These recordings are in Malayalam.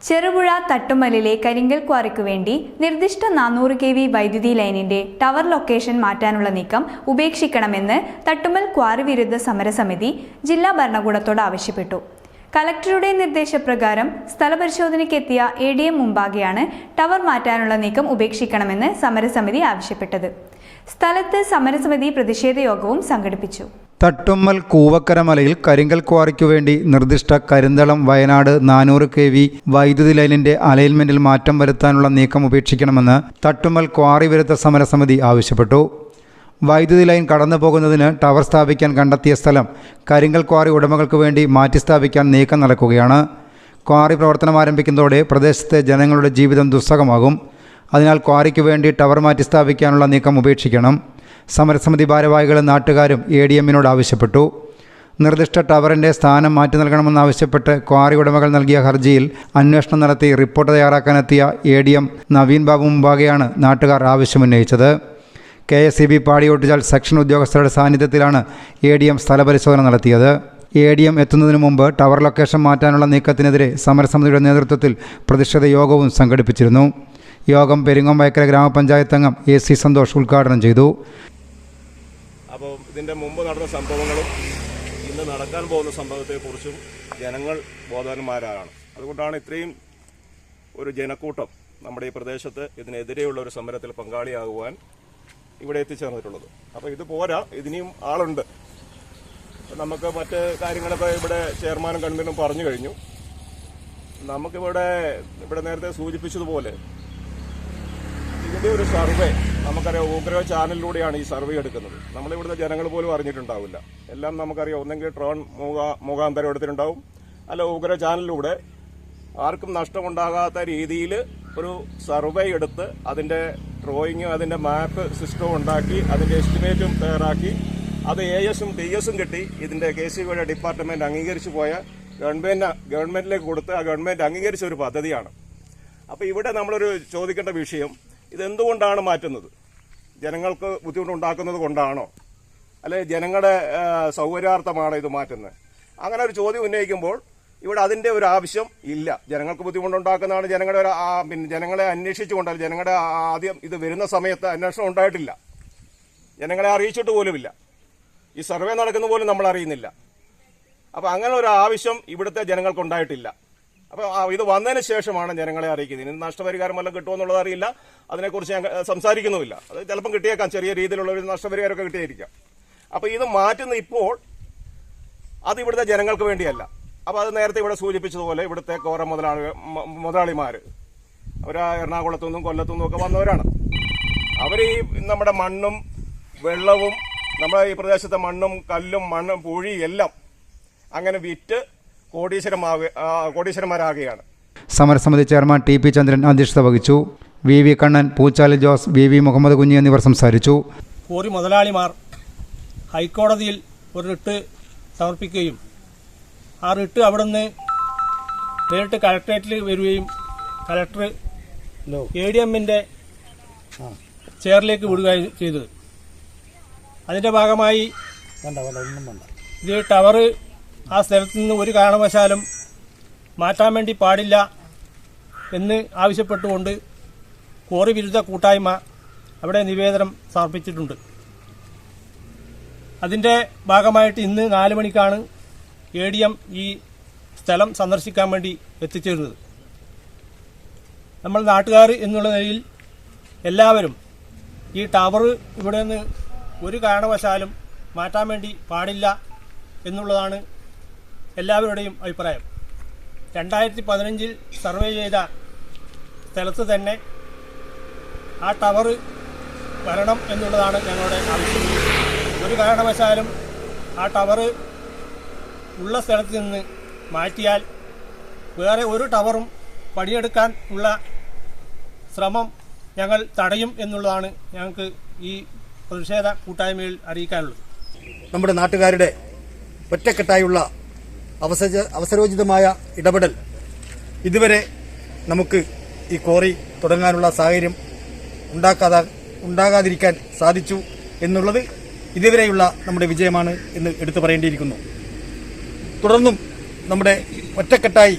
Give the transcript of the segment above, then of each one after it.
ചെറുപുഴ തട്ടുമ്മലിലെ കരിങ്കൽ ക്വാറിക്കു വേണ്ടി നിർദ്ദിഷ്ട 400 kV വൈദ്യുതി ലൈനിന്റെ ടവർ ലൊക്കേഷൻ മാറ്റാനുള്ള നീക്കം ഉപേക്ഷിക്കണമെന്ന് തട്ടുമ്മൽ ക്വാറി വിരുദ്ധ സമരസമിതി ജില്ലാ ഭരണകൂടത്തോട് ആവശ്യപ്പെട്ടു. കലക്ടറുടെ നിർദ്ദേശപ്രകാരം സ്ഥലപരിശോധനയ്ക്കെത്തിയ ADM മുമ്പാകെയാണ് ടവർ മാറ്റാനുള്ള നീക്കം ഉപേക്ഷിക്കണമെന്ന് സമരസമിതി ആവശ്യപ്പെട്ടത്. സ്ഥലത്ത് സമരസമിതി പ്രതിഷേധ യോഗവും സംഘടിപ്പിച്ചു. തട്ടുമ്മൽ കൂവക്കര മലയിൽ കരിങ്കൽ ക്വാറിക്കു വേണ്ടി നിർദ്ദിഷ്ട കരിന്തളം വയനാട് 400 kV വൈദ്യുതി ലൈനിന്റെ അലൈൻമെന്റിൽ മാറ്റം വരുത്താനുള്ള നീക്കം ഉപേക്ഷിക്കണമെന്ന് തട്ടുമ്മൽ ക്വാറി വിരുദ്ധ സമരസമിതി ആവശ്യപ്പെട്ടു. വൈദ്യുതി ലൈൻ കടന്നു പോകുന്നതിന് ടവർ സ്ഥാപിക്കാൻ കണ്ടെത്തിയ സ്ഥലം കരിങ്കൽ ക്വാറി ഉടമകൾക്ക് വേണ്ടി മാറ്റി സ്ഥാപിക്കാൻ നീക്കം നടക്കുകയാണ്. ക്വാറി പ്രവർത്തനം ആരംഭിക്കുന്നതോടെ പ്രദേശത്തെ ജനങ്ങളുടെ ജീവിതം ദുസ്സഹമാകും. അതിനാൽ ക്വാറിക്ക് വേണ്ടി ടവർ മാറ്റി സ്ഥാപിക്കാനുള്ള നീക്കം ഉപേക്ഷിക്കണം. സമരസമിതി ഭാരവാഹികളും നാട്ടുകാരും ADMനോട് ആവശ്യപ്പെട്ടു. നിർദ്ദിഷ്ട ടവറിൻ്റെ സ്ഥാനം മാറ്റി നൽകണമെന്നാവശ്യപ്പെട്ട് ക്വാറി ഉടമകൾ നൽകിയ ഹർജിയിൽ അന്വേഷണം നടത്തി റിപ്പോർട്ട് തയ്യാറാക്കാനെത്തിയ ADM നവീൻ ബാബു മുമ്പാകെയാണ് നാട്ടുകാർ ആവശ്യമുന്നയിച്ചത്. KSEB പാടിയോട്ടുചാൽ സെക്ഷൻ ഉദ്യോഗസ്ഥരുടെ സാന്നിധ്യത്തിലാണ് ADM സ്ഥലപരിശോധന നടത്തിയത്. ADM എത്തുന്നതിന് മുമ്പ് ടവർ ലൊക്കേഷൻ മാറ്റാനുള്ള നീക്കത്തിനെതിരെ സമരസമിതിയുടെ നേതൃത്വത്തിൽ പ്രതിഷേധ യോഗവും സംഘടിപ്പിച്ചിരുന്നു. യോഗം പെരിങ്ങോം വയക്കര ഗ്രാമപഞ്ചായത്ത് അംഗം AC സന്തോഷ് ഉദ്ഘാടനം ചെയ്തു. അപ്പോൾ ഇതിൻ്റെ മുമ്പ് നടന്ന സംഭവങ്ങളും ഇന്ന് നടക്കാൻ പോകുന്ന സംഭവത്തെക്കുറിച്ചും ജനങ്ങൾ ബോധവാന്മാരാണ്. അതുകൊണ്ടാണ് ഇത്രയും ഒരു ജനക്കൂട്ടം നമ്മുടെ ഈ പ്രദേശത്ത് ഇതിനെതിരെയുള്ള ഒരു സമരത്തിൽ പങ്കാളിയാകുവാൻ ഇവിടെ എത്തിച്ചേർന്നിട്ടുള്ളത്. അപ്പോൾ ഇത് പോരാ, ഇതിനെയും ആളുണ്ട്. നമുക്ക് മറ്റ് കാര്യങ്ങളൊക്കെ ഇവിടെ ചെയർമാനും കൺവീനറും പറഞ്ഞു കഴിഞ്ഞു. നമുക്കിവിടെ നേരത്തെ സൂചിപ്പിച്ചതുപോലെ ഇതിൻ്റെ ഒരു സർവേ നമുക്കറിയാം. ഉപഗ്രഹ ചാനലിലൂടെയാണ് ഈ സർവേ എടുക്കുന്നത്. നമ്മളിവിടുത്തെ ജനങ്ങൾ പോലും അറിഞ്ഞിട്ടുണ്ടാവില്ല. എല്ലാം നമുക്കറിയാം. ഒന്നെങ്കിൽ ഡ്രോൺ മുഖാന്തരം എടുത്തിട്ടുണ്ടാവും, അല്ല ഉപഗ്രഹ ചാനലിലൂടെ ആർക്കും നഷ്ടമുണ്ടാകാത്ത രീതിയിൽ ഒരു സർവേ എടുത്ത് അതിൻ്റെ ഡ്രോയിങ്ങും അതിൻ്റെ മാപ്പ് സിസ്റ്റവും ഉണ്ടാക്കി അതിൻ്റെ എസ്റ്റിമേറ്റും തയ്യാറാക്കി അത് ASും TSും കിട്ടി ഇതിൻ്റെ KSEBിയുടെ ഡിപ്പാർട്ട്മെൻറ്റ് അംഗീകരിച്ചു പോയ ഗവൺമെൻറ്റിലേക്ക് കൊടുത്ത് ആ ഗവൺമെൻറ് അംഗീകരിച്ച ഒരു പദ്ധതിയാണ്. അപ്പോൾ ഇവിടെ നമ്മളൊരു ചോദിക്കേണ്ട വിഷയം, ഇതെന്തുകൊണ്ടാണ് മാറ്റുന്നത്? ജനങ്ങൾക്ക് ബുദ്ധിമുട്ടുണ്ടാക്കുന്നത് കൊണ്ടാണോ, അല്ലെങ്കിൽ ജനങ്ങളുടെ സൗകര്യാർത്ഥമാണോ ഇത് മാറ്റുന്നത്? അങ്ങനെ ഒരു ചോദ്യം ഉന്നയിക്കുമ്പോൾ ഇവിടെ അതിൻ്റെ ഒരു ആവശ്യം ഇല്ല. ജനങ്ങൾക്ക് ബുദ്ധിമുട്ടുണ്ടാക്കുന്നതാണ് ജനങ്ങളെ അന്വേഷിച്ചുകൊണ്ടല്ല. ജനങ്ങളുടെ ആദ്യം ഇത് വരുന്ന സമയത്ത് അന്വേഷണം ഉണ്ടായിട്ടില്ല. ജനങ്ങളെ അറിയിച്ചിട്ട് പോലുമില്ല. ഈ സർവേ നടക്കുന്ന പോലും നമ്മൾ അറിയുന്നില്ല. അപ്പോൾ അങ്ങനെ ഒരു ആവശ്യം ഇവിടുത്തെ ജനങ്ങൾക്കുണ്ടായിട്ടില്ല. അപ്പോൾ ഇത് വന്നതിന് ശേഷമാണ് ജനങ്ങളെ അറിയിക്കുന്നത്. ഇനി നഷ്ടപരിഹാരം വല്ലതും കിട്ടുമെന്നുള്ളത് അറിയില്ല. അതിനെക്കുറിച്ച് ഞാൻ സംസാരിക്കുന്നുമില്ല. അത് ചിലപ്പം കിട്ടിയേക്കാം, ചെറിയ രീതിയിലുള്ള ഒരു നഷ്ടപരിഹാരമൊക്കെ കിട്ടിയിരിക്കാം. അപ്പോൾ ഇത് മാറ്റുന്ന ഇപ്പോൾ അത് ഇവിടുത്തെ ജനങ്ങൾക്ക് വേണ്ടിയല്ല. അപ്പോൾ അത് നേരത്തെ ഇവിടെ സൂചിപ്പിച്ചതുപോലെ ഇവിടുത്തെ കോറ മുതലാളിമാർ അവർ എറണാകുളത്തു നിന്നും കൊല്ലത്തു നിന്നും ഒക്കെ വന്നവരാണ്. അവർ ഈ നമ്മുടെ മണ്ണും വെള്ളവും നമ്മുടെ ഈ പ്രദേശത്തെ മണ്ണും കല്ലും മണ്ണും പൂഴി എല്ലാം അങ്ങനെ വിറ്റ് കോടീശ്വരന്മാരാകുകയാണ്. സമരസമിതി ചെയർമാൻ TP ചന്ദ്രൻ അധ്യക്ഷത വഹിച്ചു. VV കണ്ണൻ, പൂച്ചാലി ജോസ്, VV മുഹമ്മദ് കുഞ്ഞി എന്നിവർ സംസാരിച്ചു. കോറി മുതലാളിമാർ ഹൈക്കോടതിയിൽ ഒരു റിട്ട് സമർപ്പിക്കുകയും ആ റിട്ട് അവിടെ നിന്ന് നേരിട്ട് കളക്ടറേറ്റിൽ വരികയും കളക്ടർ ADMന്റെ ചെയറിലേക്ക് വിടുകയും ചെയ്തത്. അതിന്റെ ഭാഗമായി ഇത് ടവർ ആ സ്ഥലത്ത് നിന്ന് ഒരു കാരണവശാലും മാറ്റാൻ വേണ്ടി പാടില്ല എന്ന് ആവശ്യപ്പെട്ടുകൊണ്ട് ക്വാറി വിരുദ്ധ കൂട്ടായ്മ അവിടെ നിവേദനം സമർപ്പിച്ചിട്ടുണ്ട്. അതിൻ്റെ ഭാഗമായിട്ട് ഇന്ന് 4 മണിക്കാണ് ADM ഈ സ്ഥലം സന്ദർശിക്കാൻ വേണ്ടി എത്തിച്ചേരുന്നത്. നമ്മൾ നാട്ടുകാർ എന്നുള്ള നിലയിൽ എല്ലാവരും ഈ ടവർ ഇവിടെ നിന്ന് ഒരു കാരണവശാലും മാറ്റാൻ വേണ്ടി പാടില്ല എന്നുള്ളതാണ് എല്ലാവരുടെയും അഭിപ്രായം. 2015 സർവേ ചെയ്ത സ്ഥലത്ത് തന്നെ ആ ടവർ വരണം എന്നുള്ളതാണ് ഞങ്ങളുടെ ആവശ്യം. ഒരു കാരണവശാലും ആ ടവർ ഉള്ള സ്ഥലത്ത് നിന്ന് മാറ്റിയാൽ വേറെ ഒരു ടവറും പണിയെടുക്കാൻ ഉള്ള ശ്രമം ഞങ്ങൾ തടയും എന്നുള്ളതാണ് ഞങ്ങൾക്ക് ഈ പ്രതിഷേധ കൂട്ടായ്മയിൽ അറിയിക്കാനുള്ളത്. നമ്മുടെ നാട്ടുകാരുടെ ഒറ്റക്കെട്ടായുള്ള അവസരോചിതമായ ഇടപെടൽ ഇതുവരെ നമുക്ക് ഈ ക്വാറി തുടങ്ങാനുള്ള സാഹചര്യം ഉണ്ടാകാതിരിക്കാൻ സാധിച്ചു എന്നുള്ളത് ഇതുവരെയുള്ള നമ്മുടെ വിജയമാണ് എന്ന് എടുത്തു പറയേണ്ടിയിരിക്കുന്നു. തുടർന്നും നമ്മുടെ ഒറ്റക്കെട്ടായി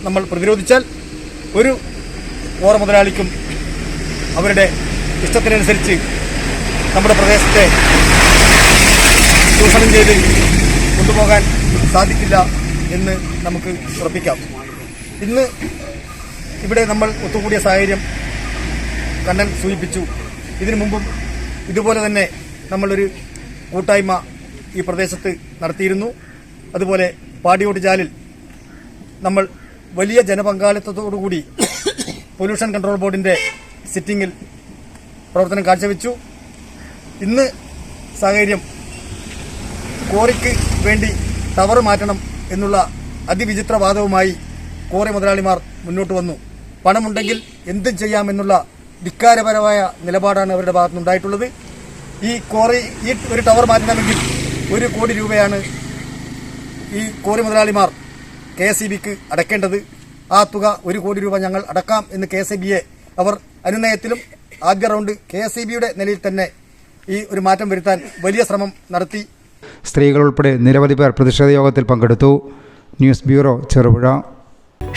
നമ്മൾ പ്രതിരോധിച്ചാൽ ഒരു കോറ മുതലാളിക്കും അവരുടെ ഇഷ്ടത്തിനനുസരിച്ച് നമ്മുടെ പ്രദേശത്തെ ചൂഷണം ചെയ്ത് കൊണ്ടുപോകാൻ സാധിക്കില്ല എന്ന് നമുക്ക് ഉറപ്പിക്കാം. ഇന്ന് ഇവിടെ നമ്മൾ ഒത്തുകൂടിയ സാഹചര്യം കണ്ണൻ സൂചിപ്പിച്ചു. ഇതിനു മുമ്പും ഇതുപോലെ തന്നെ നമ്മളൊരു കൂട്ടായ്മ ഈ പ്രദേശത്ത് നടത്തിയിരുന്നു. അതുപോലെ പാടിയോട്ട് ചാലിൽ നമ്മൾ വലിയ ജനപങ്കാളിത്തത്തോടുകൂടി പൊല്യൂഷൻ കൺട്രോൾ ബോർഡിന്റെ സിറ്റിംഗിൽ പ്രവർത്തനം കാഴ്ചവെച്ചു. ഇന്ന് സാഹചര്യം കോറിക്ക് വേണ്ടി ടവർ മാറ്റണം എന്നുള്ള അതിവിചിത്രവാദവുമായി കോറി മുതലാളിമാർ മുന്നോട്ട് വന്നു. പണമുണ്ടെങ്കിൽ എന്തും ചെയ്യാമെന്നുള്ള ധിക്കാരപരമായ നിലപാടാണ് അവരുടെ ഭാഗത്തുനിന്നുണ്ടായിട്ടുള്ളത്. ഈ ഒരു ടവർ മാറ്റണമെങ്കിൽ 1 കോടി രൂപയാണ് ഈ കോറി മുതലാളിമാർ KSEBിക്ക് അടയ്ക്കേണ്ടത്. ആ തുക 1 കോടി രൂപ ഞങ്ങൾ അടക്കാം എന്ന് KSEBിയെ അവർ അനുനയത്തിലും ആദ്യ റൗണ്ട് KSEBിയുടെ നിലയിൽ തന്നെ ഈ ഒരു മാറ്റം വരുത്താൻ വലിയ ശ്രമം നടത്തി. സ്ത്രീകൾ ഉൾപ്പെടെ നിരവധി പേർ പ്രതിഷേധ യോഗത്തിൽ പങ്കെടുത്തു. News bureau, Cherupuzha.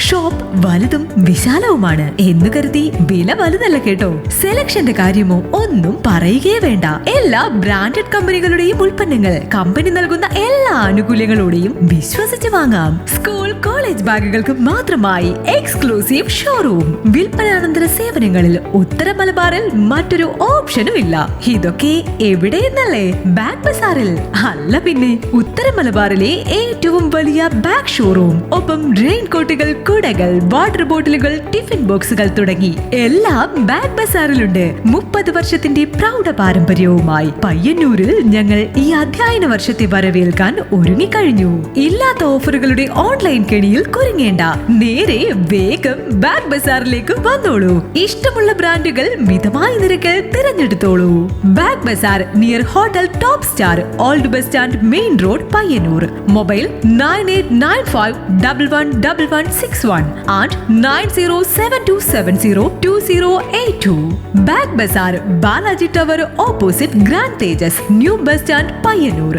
ഷോപ്പ് വലുതും വിശാലവുമാണ് എന്ന് കരുതി വില വലുതല്ല കേട്ടോ. സെലക്ഷന്റെ കാര്യമോ ഒന്നും പറയുകയേ വേണ്ട. എല്ലാ ബ്രാൻഡഡ് കമ്പനികളുടെയും ഉൽപ്പന്നങ്ങൾ കമ്പനി നൽകുന്ന എല്ലാ ആനുകൂല്യങ്ങളോടെയും വിശ്വസിച്ച് വാങ്ങാം. സ്കൂൾ കോളേജ് ബാഗുകൾക്ക് മാത്രമായി എക്സ്ക്ലൂസീവ് ഷോറൂം. വിൽപ്പനാനന്തര സേവനങ്ങളിൽ ഉത്തര മലബാറിൽ മറ്റൊരു ഓപ്ഷനും ഇല്ല. ഇതൊക്കെ എവിടെയെന്നല്ലേ? ബാഗ് ബസാറിൽ. അല്ല പിന്നെ, ഉത്തര മലബാറിലെ ഏറ്റവും വലിയ ബാഗ് ഷോറൂം. ഒപ്പം റെയിൻ കോട്ടുകൾ, കുടകൾ, വാട്ടർ ബോട്ടിലുകൾ, ടിഫിൻ ബോക്സുകൾ തുടങ്ങി എല്ലാം ബാഗ് ബസാറിലുണ്ട്. 30 വർഷത്തിന്റെ പ്രൗഢ പാരമ്പര്യവുമായി പയ്യന്നൂരിൽ ഞങ്ങൾ ഈ അധ്യയന വർഷത്തെ വരവേൽക്കാൻ ഒരുങ്ങിക്കഴിഞ്ഞു. ഇല്ലാത്ത ഓഫറുകളുടെ ഓൺലൈൻ കെണിയിൽ കുരുങ്ങേണ്ട. നേരെ വേഗം ബാഗ് ബസാറിലേക്ക് വന്നോളൂ. ഇഷ്ടമുള്ള ബ്രാൻഡുകൾ മിതമായ നിരക്കിൽ തിരഞ്ഞെടുത്തോളൂ. Bag bazaar near hotel top star, old bus stand, main road, Payyanur. Mobile 9895111161 and 9072702082. Bag Bazaar, Balaji Tower opposite Grand Tejas, New Bus Stand, Payyanur.